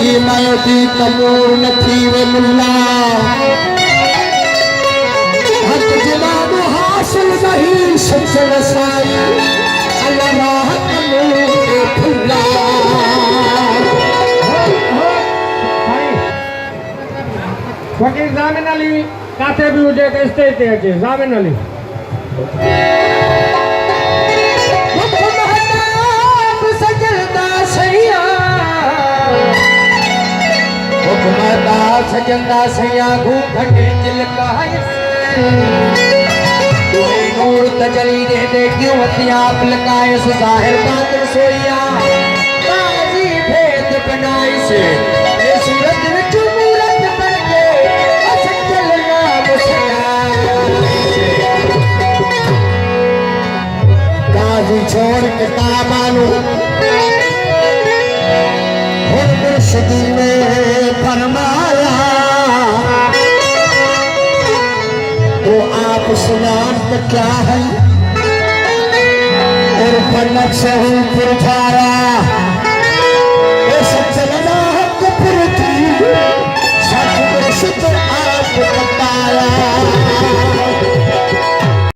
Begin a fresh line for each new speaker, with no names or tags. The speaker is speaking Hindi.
हिमायती कमूर नथी वे मुल्ला हक जवाब हासिल नहीं सच रसाई अल्लाह राह कमूर फुल्ला
फकीर जामिन अली काथे भी हुजे के स्टेज ते अचे जामिन अली
सजंदा सैया घूंघट चिलकाए तूने नूर तजली दे दे क्यों हथियार लकाए ज़ाहिर बातिन सोया काजी भेद बनाई से ये सूरत विच मूरत बन के असजल नाम काजी छोड़ किताबानू हुन मुर्शिदी में फरमाया तो आप सुनान तो क्या है और फलक से हूँ पुरझाया